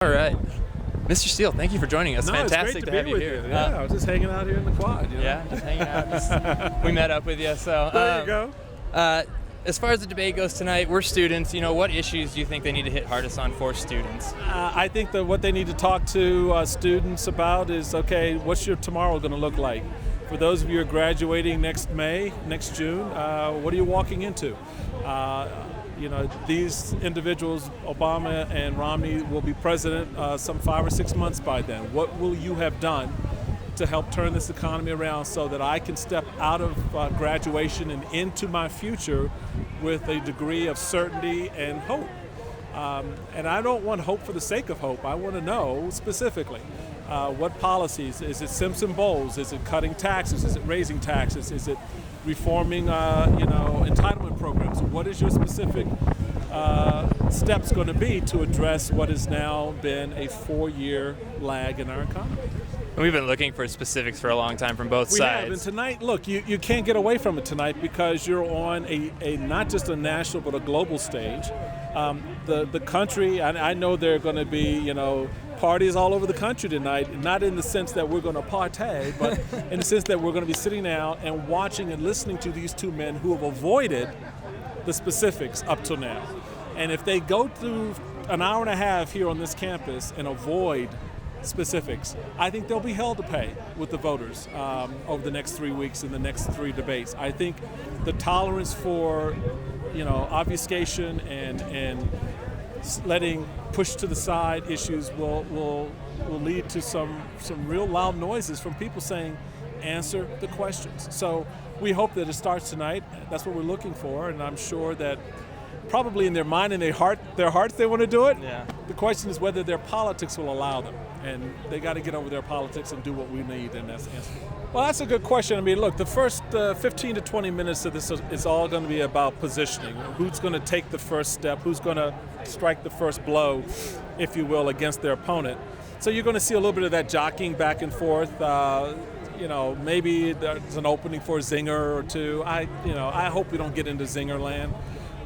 All right. Mr. Steele, thank you for joining us. No, Fantastic it's to great have be you with here. you. Yeah, I was just hanging out here in the quad. Yeah, just hanging out. We met up with you. So There you go. As far as the debate goes tonight, we're students. What issues do you think they need to hit hardest on for students? I think that what they need to talk to students about is, okay, what's your tomorrow going to look like? For those of you who are graduating next June, what are you walking into? These individuals, Obama and Romney, will be president some 5 or 6 months by then. What will you have done to help turn this economy around so that I can step out of graduation and into my future with a degree of certainty and hope? And I don't want hope for the sake of hope. I want to know specifically what policies. Is it Simpson-Bowles? Is it cutting taxes? Is it raising taxes? Is it reforming entitlement programs? What is your specific steps going to be to address what has now been a 4-year lag in our economy? We've been looking for specifics for a long time from both We sides. have, and tonight, look, you can't get away from it tonight because you're on a not just a national but a global stage. The country, I know there are going to be parties all over the country tonight, not in the sense that we're going to partay, but in the sense that we're going to be sitting down and watching and listening to these two men who have avoided the specifics up till now. And if they go through an hour and a half here on this campus and avoid specifics, I think they'll be held to pay with the voters over the next 3 weeks in the next 3 debates. I think the tolerance for obfuscation and letting push to the side issues will lead to some real loud noises from people saying, answer the questions. So we hope that it starts tonight. That's what we're looking for, and I'm sure that probably in their mind and their hearts they want to do it. Yeah. The question is whether their politics will allow them, and they got to get over their politics and do what we need, and that's the answer. Well, that's a good question. I mean, look, the first 15 to 20 minutes of this is all going to be about positioning. Who's going to take the first step? Who's going to strike the first blow, if you will, against their opponent? So you're going to see a little bit of that jockeying back and forth. Maybe there's an opening for a zinger or two. I hope we don't get into zinger land,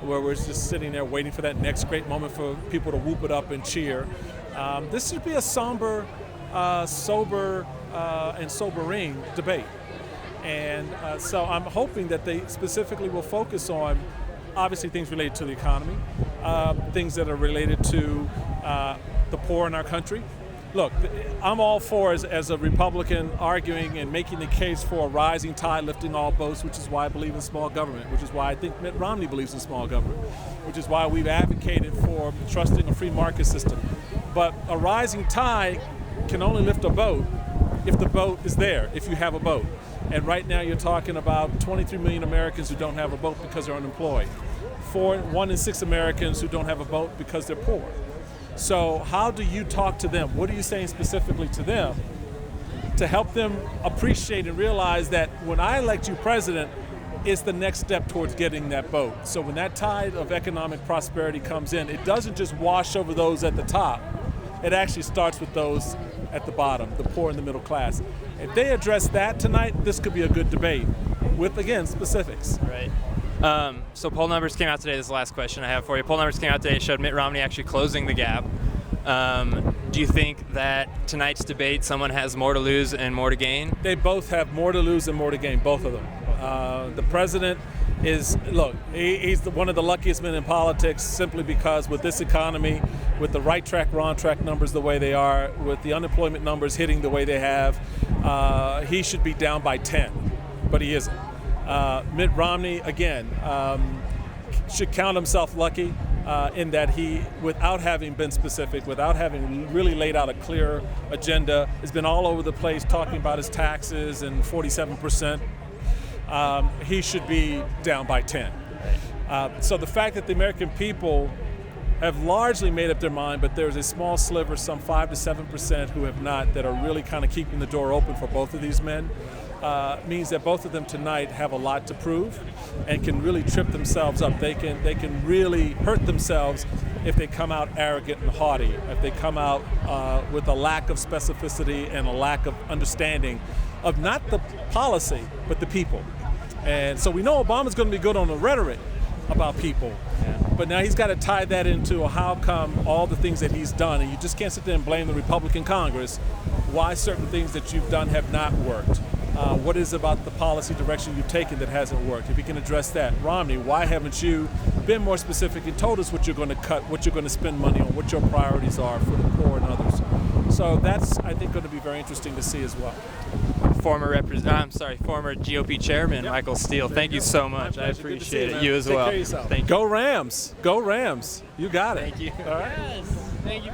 where we're just sitting there waiting for that next great moment for people to whoop it up and cheer. This should be a somber, sober, and sobering debate. And so I'm hoping that they specifically will focus on, obviously, things related to the economy, things that are related to the poor in our country. Look, I'm all for, as a Republican, arguing and making the case for a rising tide lifting all boats, which is why I believe in small government, which is why I think Mitt Romney believes in small government, which is why we've advocated for trusting a free market system. But a rising tide can only lift a boat if the boat is there, if you have a boat. And right now you're talking about 23 million Americans who don't have a boat because they're unemployed. 1 in 6 Americans who don't have a boat because they're poor. So how do you talk to them? What are you saying specifically to them to help them appreciate and realize that when I elect you president, it's the next step towards getting that boat. So when that tide of economic prosperity comes in, it doesn't just wash over those at the top. It actually starts with those at the bottom, the poor and the middle class. If they address that tonight, this could be a good debate with, again, specifics. Right. So poll numbers came out today. This is the last question I have for you. Poll numbers came out today, showed Mitt Romney actually closing the gap. Do you think that tonight's debate, someone has more to lose and more to gain? They both have more to lose and more to gain, both of them. The president is, look, he's one of the luckiest men in politics simply because with this economy, with the right track, wrong track numbers the way they are, with the unemployment numbers hitting the way they have, he should be down by 10, but he isn't. Mitt Romney, again, should count himself lucky in that he, without having been specific, without having really laid out a clear agenda, has been all over the place talking about his taxes and 47%. He should be down by 10. So the fact that the American people have largely made up their mind, but there's a small sliver, some 5 to 7% who have not, that are really kind of keeping the door open for both of these men, means that both of them tonight have a lot to prove and can really trip themselves up. They can really hurt themselves if they come out arrogant and haughty, if they come out with a lack of specificity and a lack of understanding of not the policy, but the people. And so we know Obama's going to be good on the rhetoric about people. Yeah. But now he's got to tie that into how come all the things that he's done, and you just can't sit there and blame the Republican Congress why certain things that you've done have not worked. What is about the policy direction you've taken that hasn't worked? If you can address that. Romney, why haven't you been more specific and told us what you're going to cut, what you're going to spend money on, what your priorities are for the poor and others? So that's, I think, going to be very interesting to see as well. Former GOP Chairman Michael Steele, thank you so much. I appreciate it. You as well. Thank you. Go Rams. Go Rams. You got it. Thank you. All right. Yes. Thank you.